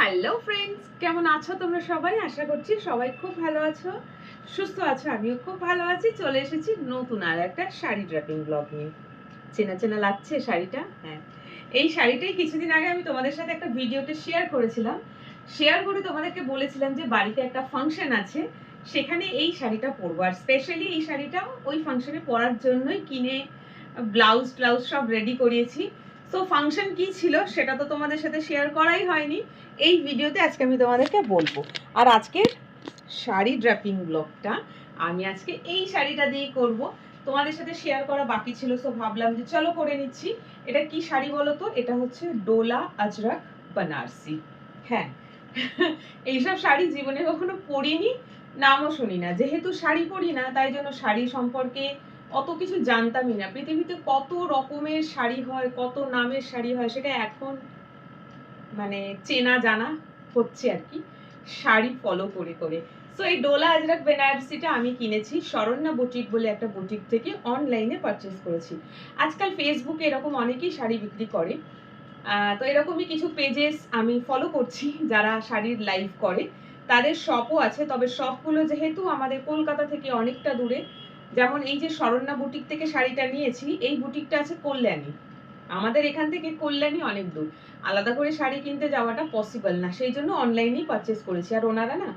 Hello friends, কেমন আছো তোমরা সবাই? আশা করছি সবাই খুব ভালো আছো, সুস্থ আছো। আমিও খুব ভালো আছি। চলে এসেছি নতুন আর একটা শাড়ি ড্রাপিং ব্লগ নিয়ে। চেনা চেনা লাগছে শাড়িটা? হ্যাঁ, এই শাড়িটাই কিছুদিন আগে আমি তোমাদের সাথে একটা ভিডিওতে শেয়ার করেছিলাম। শেয়ার করে তোমাদেরকে বলেছিলাম যে বাড়িতে একটা ফাংশন আছে, সেখানে এই শাড়িটা পরবো। আর স্পেশালি এই শাড়িটা ওই ফাংশনে পরার জন্যই কিনে ব্লাউজ ট্লাউজ সব রেডি করিয়েছি। তো ফাংশন কি ছিল সেটা তো তোমাদের সাথে শেয়ার করাই হয়নি। এই ভিডিওতে আজকে আমি তোমাদেরকে বলবো। আর আজকের শাড়ি ড্রাপিং ব্লগটা আমি আজকে এই শাড়িটা দিয়েই করব। তোমাদের সাথে শেয়ার করা বাকি ছিল, সো ভাবলাম যে চলো করে নিচ্ছি। এটা কি শাড়ি বলো তো? এটা হচ্ছে ডোলা আজরাক বানারসি। হ্যাঁ, এইসব শাড়ি জীবনে কখনো পরিনি, নামও শুনি না। যেহেতু শাড়ি পরি না, তাই জন্য শাড়ি সম্পর্কে অত কিছু জানতামই না। পৃথিবীতে কত রকমের শাড়ি হয়, কত নামের শাড়ি হয়, সেটা এখন মানে চেনা জানা হচ্ছে আর কি, শাড়ি ফলো করে করে। সো এই ডোলা আজরাক বেনারসিটা আমি কিনেছি শরণ্যা বুটিক বলে একটা বুটিক থেকে, অনলাইনে পারচেস করেছি। আজকাল ফেসবুকে এরকম অনেকেই শাড়ি বিক্রি করে। তো এরকমই কিছু পেজেস আমি ফলো করছি যারা শাড়ির লাইভ করে। তাদের শপও আছে, তবে শপগুলো যেহেতু আমাদের কলকাতা থেকে অনেকটা দূরে, যেমন এই যে শরণ্যা বুটিক থেকে শাড়িটা নিয়েছি, এই বুটিকটা আছে কল্যাণী। আমাদের এখান থেকে কল্যাণী অনেক দূর, আলাদা করে শাড়ি কিনতে যাওয়াটা পসিবল না, সেই জন্য অনলাইনেই পারচেস করেছি। আর ওনারা না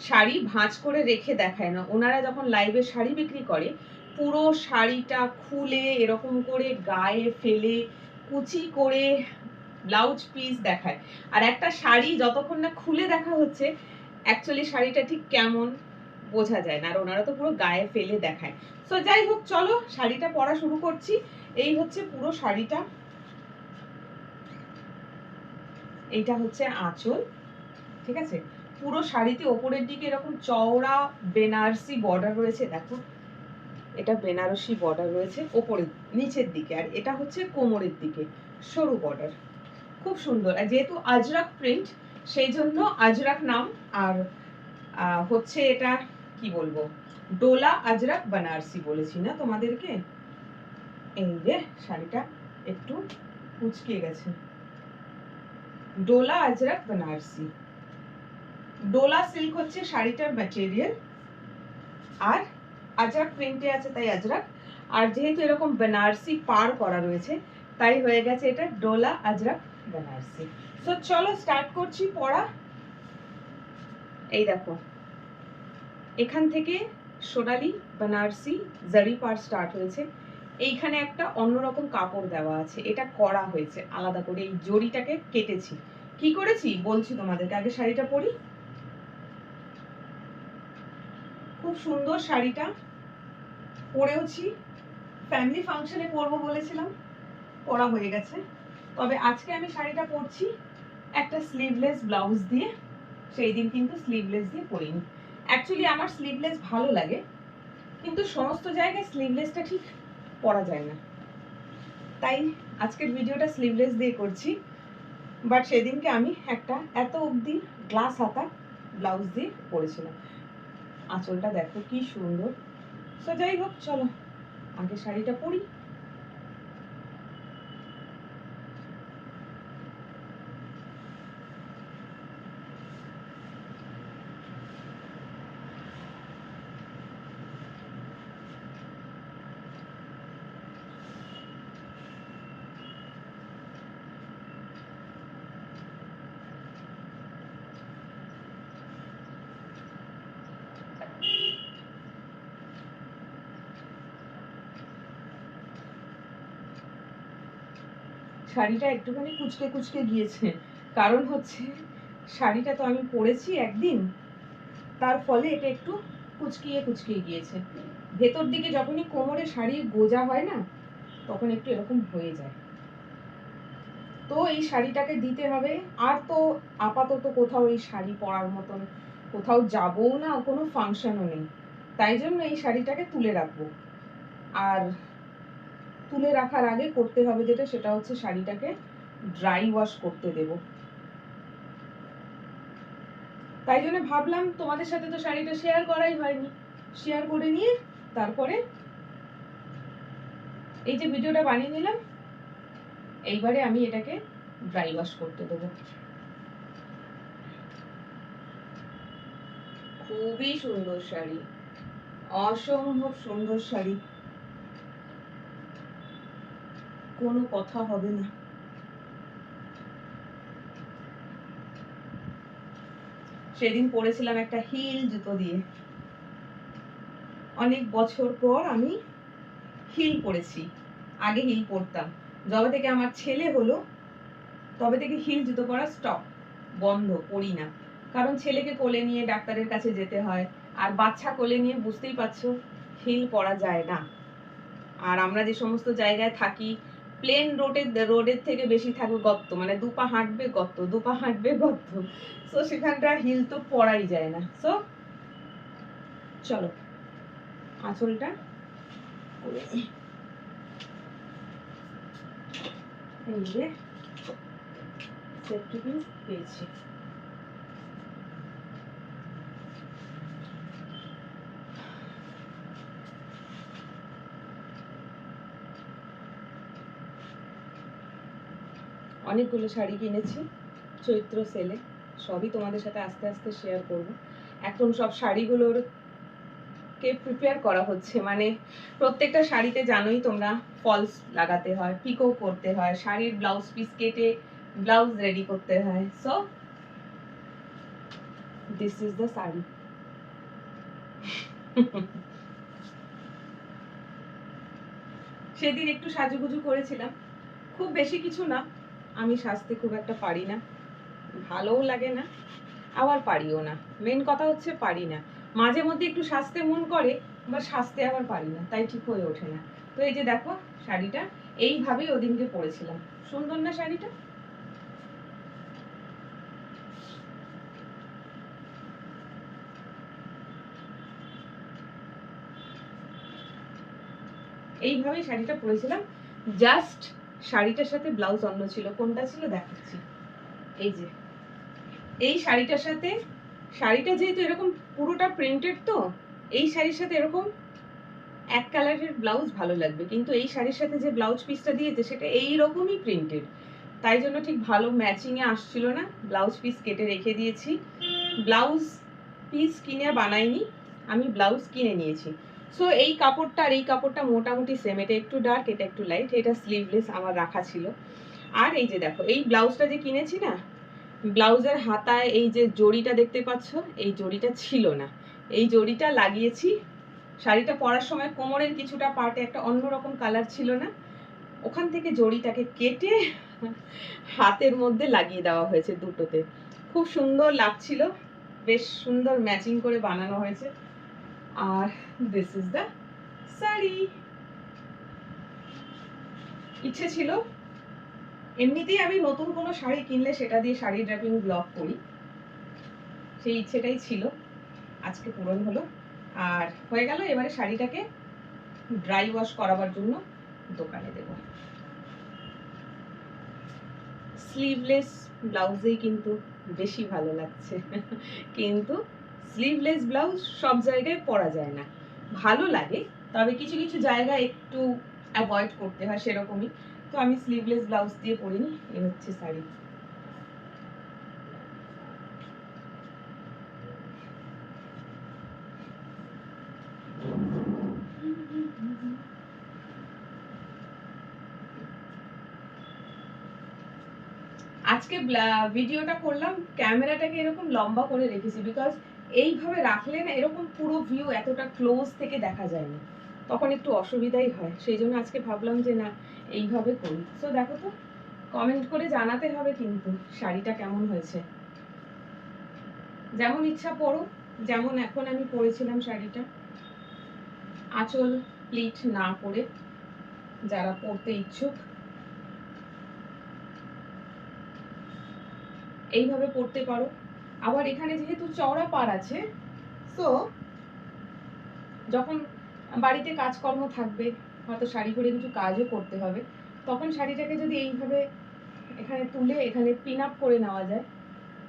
শাড়ি ভাঁজ করে রেখে দেখায় না, ওনারা যখন লাইভে শাড়ি বিক্রি করে পুরো শাড়িটা খুলে এরকম করে গায়ে ফেলে কুচি করে ব্লাউজ পিস দেখায়। আর একটা শাড়ি যতক্ষণ না খুলে দেখা হচ্ছে অ্যাকচুয়ালি শাড়িটা ঠিক কেমন বোঝা যায় না, আর ওনারা তো পুরো গায়ে ফেলে দেখায়। সো যাই হোক, চলো শাড়িটা পরা শুরু করছি। এই হচ্ছে পুরো শাড়িটা, এইটা হচ্ছে আঁচল, ঠিক আছে। পুরো শাড়িতে ওপরের দিকে এরকম চওড়া বেনারসি বর্ডার রয়েছে, দেখো এটা বেনারসি বর্ডার রয়েছে ওপরের নিচের দিকে, আর এটা হচ্ছে কোমরের দিকে সরু বর্ডার, খুব সুন্দর। আর যেহেতু আজরাক প্রিন্ট সেই জন্য আজরাক নাম। আর হচ্ছে এটা কি বলবো, ডোলা আজরাক বানারসি বলেছি না তোমাদেরকে। এই যে শাড়িটা একটু কুচকে গেছে, ডোলা আজরাক বানারসি। ডোলা সিল্ক হচ্ছে শাড়িটার ম্যাটেরিয়াল, আর আজরাক প্রিন্টে আছে তাই আজরাক। আর যেহেতু এরকম বেনারসি পার করা রয়েছে তাই হয়ে গেছে এটা ডোলা আজরাক বেনারসি। তো চলো স্টার্ট করছি পড়া। এই দেখো, এখান থেকে সোনালি বেনারসি জারি পার স্টার্ট হয়েছে। এইখানে একটা অন্যরকম কাপড় দেওয়া আছে, এটা করা হয়েছে আলাদা করে, এই জরিটাকে কেটেছি। কি করেছি বলছি তোমাদেরকে, আগে শাড়িটা পরি। খুব সুন্দর শাড়িটা, পরেওছি, ফ্যামিলি ফাংশনে পরবো বলেছিলাম, পরা হয়ে গেছে। তবে আজকে আমি শাড়িটা পরছি একটা স্লিভলেস ব্লাউজ দিয়ে, সেই দিন কিন্তু স্লিভলেস দিয়ে পরিনি। অ্যাকচুয়ালি আমার স্লিভলেস ভালো লাগে, কিন্তু সমস্ত জায়গায় স্লিভলেসটা ঠিক পরা যায় না, তাই আজকের ভিডিওটা স্লিভলেস দিয়ে করছি। বাট সেদিনকে আমি একটা এত অবধি গ্লাস হাতা ব্লাউজ দিয়ে পরেছিলাম। আঁচলটা দেখো কি সুন্দর। তো যাই হোক, চলো আগে শাড়িটা পরি। শাড়িটা একটুখানি কুচকে কুচকে গিয়েছে, কারণ হচ্ছে শাড়িটা তো আমি পরেছি একদিন, তার ফলে এটা একটু কুচকিয়ে কুচকিয়ে গিয়েছে। ভেতর দিকে যখনই কোমরে শাড়ির গোজা হয় না, তখন একটু এরকম হয়ে যায়। তো এই শাড়িটাকে দিতে হবে। আর তো আপাতত কোথাও এই শাড়ি পরার মতন কোথাও যাবও না, কোনো ফাংশনও নেই, তাই জন্য এই শাড়িটাকে তুলে রাখবো। আর তুলে রাখার আগে করতে হবে যেটা, সেটা হচ্ছে শাড়িটাকে ড্রাই ওয়াশ করতে দেব। তাই জন্য ভাবলাম তোমাদের সাথে তো শাড়িটা শেয়ার করাই হয়নি, শেয়ার করে নিয়ে তারপরে এই যে ভিডিওটা বানিয়ে নিলাম, এইবারে আমি এটাকে ড্রাই ওয়াশ করতে দেবো। খুবই সুন্দর শাড়ি, অসম্ভব সুন্দর শাড়ি, কোনো কথা হবে না। সেদিন পরেছিলাম একটা হিল জুতো দিয়ে, অনেক বছর পর আমি হিল পরেছি। আগে হিল পরতাম, যবে থেকে আমার ছেলে হলো তবে থেকে হিল জুতো পরা স্টপ, বন্ধ, পরি না। কারণ ছেলেকে কোলে নিয়ে ডাক্তারের কাছে যেতে হয়, আর বাচ্চা কোলে নিয়ে বুঝতেই পারছো হিল পরা যায় না। আর আমরা যে সমস্ত জায়গায় থাকি, প্লেন রোডের থেকে বেশি থাকবে গর্ত, মানে দুপা হাঁটবে গর্ত, দুপা হাঁটবে গর্ত, সো সেখানটা হিল তো পরাই যায় না। সো চলো আঁচলটা করে নিই। এই যে সেফটি পিন পেয়েছি। অনেকগুলো শাড়ি কিনেছি চৈত্র সেলে, সবই তোমাদের সাথে আস্তে আস্তে শেয়ার করব। এখন সব শাড়িগুলোর কে প্রিপেয়ার করা হচ্ছে, মানে প্রত্যেকটা শাড়িতে জানোই তোমরা ফলস লাগাতে হয়, পিকো করতে হয়, শাড়ির ব্লাউজ পিস কেটে ব্লাউজ রেডি করতে হয়। So this is the sari. সেদিন একটু সাজুগুজু করেছিলাম, খুব বেশি কিছু না, আমি সাজতে খুব একটা পারি না, ভালোও লাগে না, আবার পারিও না। মেন কথা হচ্ছে পারি না, মাঝে মধ্যে একটু সাজতে মন করে, বা সাজতে আবার পারি না, তাই ঠিক হয়ে ওঠে না। তো এই যে দেখো শাড়িটা এইভাবেই ওদিনকে পরেছিলাম, সুন্দর না শাড়িটা? এইভাবেই শাড়িটা পরেছিলাম, জাস্ট শাড়িটার সাথে ব্লাউজ অন্য ছিল। কোনটা ছিল দেখাচ্ছি, এই যে এই শাড়িটার সাথে, শাড়িটা যেহেতু এরকম পুরোটা প্রিন্টেড, তো এই শাড়ির সাথে এরকম এক কালারের ব্লাউজ ভালো লাগবে, কিন্তু এই শাড়ির সাথে যে ব্লাউজ পিসটা দিয়েছে সেটা এইরকমই প্রিন্টেড, তাই জন্য ঠিক ভালো ম্যাচিং এ আসছিল না। ব্লাউজ পিস কেটে রেখে দিয়েছি, ব্লাউজ পিস কিনে বানাইনি, আমি ব্লাউজ কিনে নিয়েছি। সো এই কাপড়টা আর এই কাপড়টা মোটামুটি সেম, এটা একটু ডার্ক, এটা একটু লাইট, এটা স্লিভলেস আমার রাখা ছিল। আর এই যে দেখো এই ব্লাউজটা যে কিনেছি না, ব্লাউজের হাতায় এই যে জড়িটা দেখতে পাচ্ছ, এই জড়িটা ছিল না, এই জড়িটা লাগিয়েছি। শাড়িটা পরার সময় কোমরের কিছুটা পার্টে একটা অন্যরকম কালার ছিল না, ওখান থেকে জড়িটাকে কেটে হাতের মধ্যে লাগিয়ে দেওয়া হয়েছে দুটোতে, খুব সুন্দর লাগছিল, বেশ সুন্দর ম্যাচিং করে বানানো হয়েছে। আর দিস ইজ দ্য শাড়ি। ইচ্ছে ছিল, এমনিতেই আমি নতুন কোনো শাড়ি কিনলে সেটা দিয়ে শাড়ি ড্রাপিং ব্লগ করি, সেই ইচ্ছেটাই ছিল, আজকে পূরণ হলো। আর হয়ে গেল, এবারে শাড়িটাকে ড্রাই ওয়াশ করাবার জন্য দোকানে দেব। স্লিভলেস ব্লাউজেই কিন্তু বেশি ভালো লাগছে, কিন্তু স্লিভলেস ব্লাউজ সব জায়গায় পরা যায় না, ভালো লাগে, তবে কিছু কিছু জায়গায় একটু অ্যাভয়েড করতে হয়, সেরকমই। তো আমি স্লিভলেস ব্লাউজ দিয়ে পরিনি। এ হচ্ছে শাড়ি। আজকে ভিডিওটা করলাম, ক্যামেরাটাকে এরকম লম্বা করে রেখেছি, বিকজ এইভাবে রাখলে না এরকম পুরো ভিউ এতটা ক্লোজ থেকে দেখা যায় না, তখন একটু অসুবিধাই হয়, সেই জন্য আজকে ভাবলাম যে না এইভাবে করি। তো দেখো তো, কমেন্ট করে জানাতে হবে কিন্তু শাড়িটা কেমন হয়েছে। যেমন ইচ্ছা পরো, যেমন এখন আমি পরেছিলাম শাড়িটা, আঁচল প্লিট না করে, যারা পরতে ইচ্ছুক এইভাবে পরতে পারো। আবার এখানে যেহেতু চওড়া পাড় আছে, তো যখন বাড়িতে কাজকর্ম থাকবে, হয়তো শাড়ি পরে কিছু কাজও করতে হবে, তখন শাড়িটাকে যদি এইভাবে এখানে তুলে এখানে পিন আপ করে নেওয়া যায়,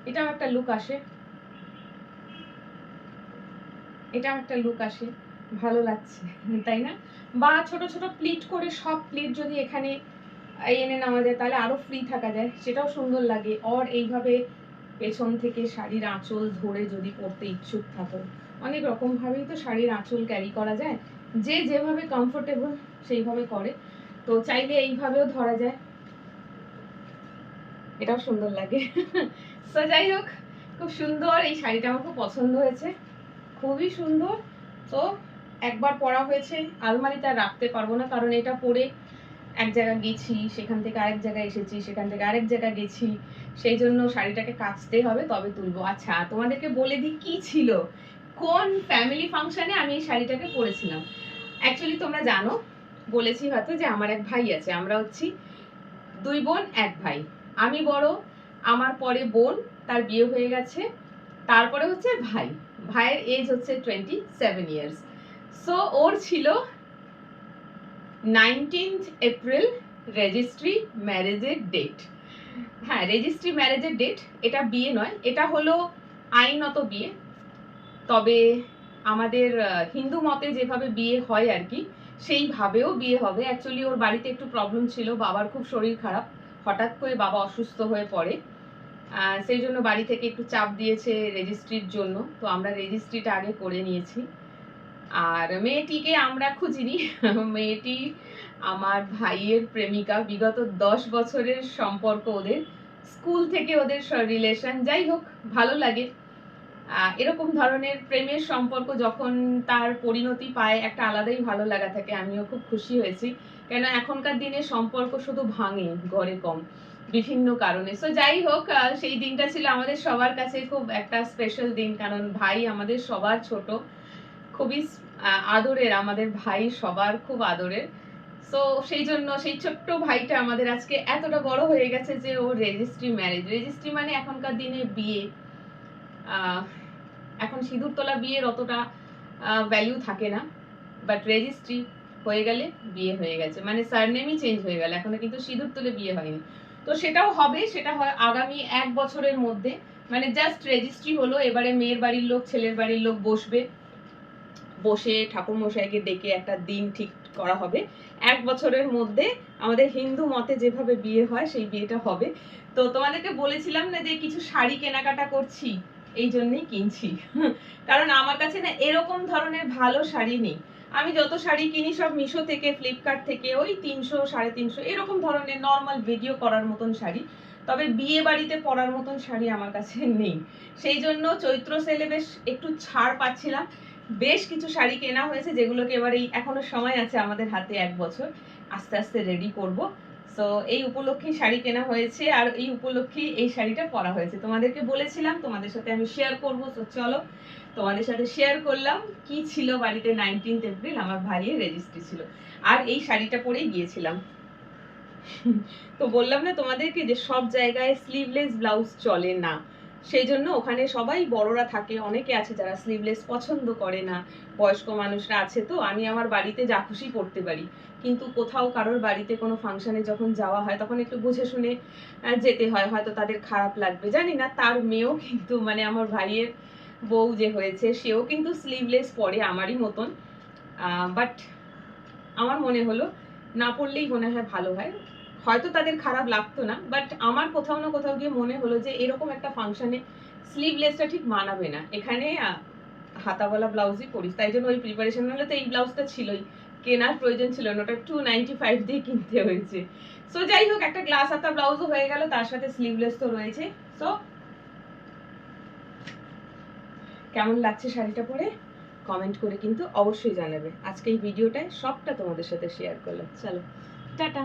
এটাও একটা লুক আসে, এটাও একটা লুক আসে, ভালো লাগছে, তাই না? বা ছোট ছোট প্লিট করে সব প্লিট যদি এখানে এনে নেওয়া যায়, তাহলে আরো ফ্রি থাকা যায়, সেটাও সুন্দর লাগে। আর এইভাবে পেছন থেকে শাড়ির আঁচল ধরে যদি পরতে ইচ্ছুক থাকো, অনেক রকম ভাবেই তো শাড়ির আঁচল ক্যারি করা যায়, যে যেভাবে কমফোর্টেবল সেইভাবে করে। তো চাইলে এইভাবেও ধরা যায়, এটাও সুন্দর লাগে। তো যাই হোক, খুব সুন্দর এই শাড়িটা, আমার খুব পছন্দ হয়েছে, খুবই সুন্দর। তো একবার পরা হয়েছে, আলমারিতে আর রাখতে পারবো না, কারণ এটা পরে এক জায়গায় গেছি, সেখান থেকে আরেক জায়গায় এসেছি, সেখান থেকে আরেক জায়গায় গেছি, সেই জন্য শাড়িটাকে কাচতে হবে তবে তুলবো। আচ্ছা, তোমাদেরকে বলে দিই কি ছিল, কোন ফ্যামিলি ফাংশনে আমি এই শাড়িটাকে পরেছিলাম। অ্যাকচুয়ালি তোমরা জানো, বলেছি হয়তো, যে আমার এক ভাই আছে, আমরা হচ্ছি 2 বোন 1 ভাই। আমি বড়, আমার পরে বোন, তার বিয়ে হয়ে গেছে, তারপরে হচ্ছে ভাই, ভাইয়ের এজ হচ্ছে 27 ইয়ার্স। সো ওর ছিল 19th এপ্রিল রেজিস্ট্রি ম্যারেজের ডেট। হ্যাঁ, রেজিস্ট্রি ম্যারেজের ডেট, এটা বিয়ে নয়, এটা হলো আইনত বিয়ে। তবে আমাদের হিন্দু মতে যেভাবে বিয়ে হয় আর কি, সেইভাবেও বিয়ে হবে। অ্যাকচুয়ালি ওর বাড়িতে একটু প্রবলেম ছিল, বাবার খুব শরীর খারাপ, হঠাৎ করে বাবা অসুস্থ হয়ে পড়ে, সেই জন্য বাড়ি থেকে একটু চাপ দিয়েছে রেজিস্ট্রির জন্য। তো আমরা রেজিস্ট্রিটা আগে করে নিয়েছি। আর মেয়েটিকে আমরা খুঁজিনি, মেয়েটি আমার ভাইয়ের প্রেমিকা, বিগত 10 বছরের সম্পর্ক ওদের, স্কুল থেকে ওদের রিলেশন। যাই হোক, ভালো লাগে এরকম ধরনের প্রেমের সম্পর্ক যখন তার পরিণতি পায়, একটা আলাদাই ভালো লাগা থাকে। আমিও খুব খুশি হয়েছি, কেন এখনকার দিনে সম্পর্ক শুধু ভাঙে, ঘরে কম, বিভিন্ন কারণে। সো যাই হোক, সেই দিনটা ছিল আমাদের সবার কাছে খুব একটা স্পেশাল দিন, কারণ ভাই আমাদের সবার ছোট, খুবই আদরের, আমাদের ভাই সবার খুব আদরের। সো সেই জন্য সেই ছোট্ট ভাইটা আমাদের আজকে এতটা বড় হয়ে গেছে যে ও রেজিস্ট্রি ম্যারেজ। রেজিস্ট্রি মানে এখনকার দিনে বিয়ে, এখন সিঁদুর তোলা বিয়ের অতটা ভ্যালু থাকে না, বাট রেজিস্ট্রি হয়ে গেলে বিয়ে হয়ে গেছে, মানে সারনেমই চেঞ্জ হয়ে গেল, এখনো কিন্তু সিঁদুর তুলে বিয়ে হয়নি। তো সেটাও হবে, সেটা হয় আগামী 1 বছরের মধ্যে, মানে জাস্ট রেজিস্ট্রি হলো, এবারে মেয়ের বাড়ির লোক ছেলের বাড়ির লোক বসবে, বসে ঠাকুর মশাইকে ডেকে একটা দিন ঠিক করা হবে। 1 বছরের মধ্যে আমাদের হিন্দু মতে যেভাবে বিয়ে হয় সেই বিয়েটা হবে। তো তোমাদেরকে বলেছিলাম না যে কিছু শাড়ি কেনাকাটা করছি, এই জন্যই কিনছি। কারণ আমার কাছে না এরকম ধরনের ভালো শাড়ি নেই। আমি যত শাড়ি কিনি সব মিশো থেকে, ফ্লিপকার্ট থেকে, ওই 300 350 এরকম ধরনের নর্মাল ভিডিও করার মতন শাড়ি। তবে বিয়ে বাড়িতে পরার মতন শাড়ি আমার কাছে নেই। সেই জন্য চৈত্র সেলে বেশ একটু ছাড় পাচ্ছিলাম, বেশ কিছু শাড়ি কেনা হয়েছে, যেগুলোকে এবার এই এখনো সময় আছে আমাদের হাতে 1 বছর, আস্তে আস্তে রেডি করব। সো এই উপলক্ষে শাড়ি কেনা হয়েছে, আর এই উপলক্ষে এই শাড়িটা পরা হয়েছে। তোমাদেরকে বলেছিলাম তোমাদের সাথে আমি শেয়ার করব, তো চলো তোমাদের সাথে শেয়ার করলাম কি ছিল বাড়িতে। 19th এপ্রিল আমার ভাইয়ের রেজিস্ট্রি ছিল, আর এই শাড়িটা পরেই গিয়েছিলাম। তো বললাম না তোমাদেরকে যে সব জায়গায় স্লিভলেস ব্লাউজ চলে না, সেই জন্য ওখানে সবাই বড়রা থাকে, অনেকে আছে যারা স্লিভলেস পছন্দ করে না, বয়স্ক মানুষরা আছে। তো আমি আমার বাড়িতে যা খুশি পরতে পারি, কিন্তু কোথাও কারোর বাড়িতে কোনো ফাংশনে যখন যাওয়া হয় তখন একটু বুঝে শুনে যেতে হয়, হয়তো তাদের খারাপ লাগবে জানি না। তার মেয়েও কিন্তু, মানে আমার ভাইয়ের বউ যে হয়েছে, সেও কিন্তু স্লিভলেস পরে আমারই মতন, বাট আমার মনে হলো না পড়লেই মনে হয় ভালো হয়। হয়তো তাদের খারাপ লাগতো না, বাট আমার কোথাও না কোথাও গিয়ে মনে হলো যে এরকম একটা ফাংশনে স্লিভলেসটা ঠিক মানাবে না, এখানে হাতাওয়ালা ব্লাউজই পরিস। তাই জন্য ওই প্রিপারেশন হলে তো এই ব্লাউজটা ছিলই, কেনার প্রয়োজন ছিল না, ওটা 295 দিয়ে কিনতে হয়েছে। সো যাই হোক, একটা গ্লাস হাতা ব্লাউজও হয়ে গেল, তার সাথে স্লিভলেস তো রয়েছে। সো কেমন লাগছে শাড়িটা পরে কমেন্ট করে কিন্তু অবশ্যই জানাবে। আজকে এই ভিডিওটায় সবটা তোমাদের সাথে শেয়ার করলাম। চলো টাটা।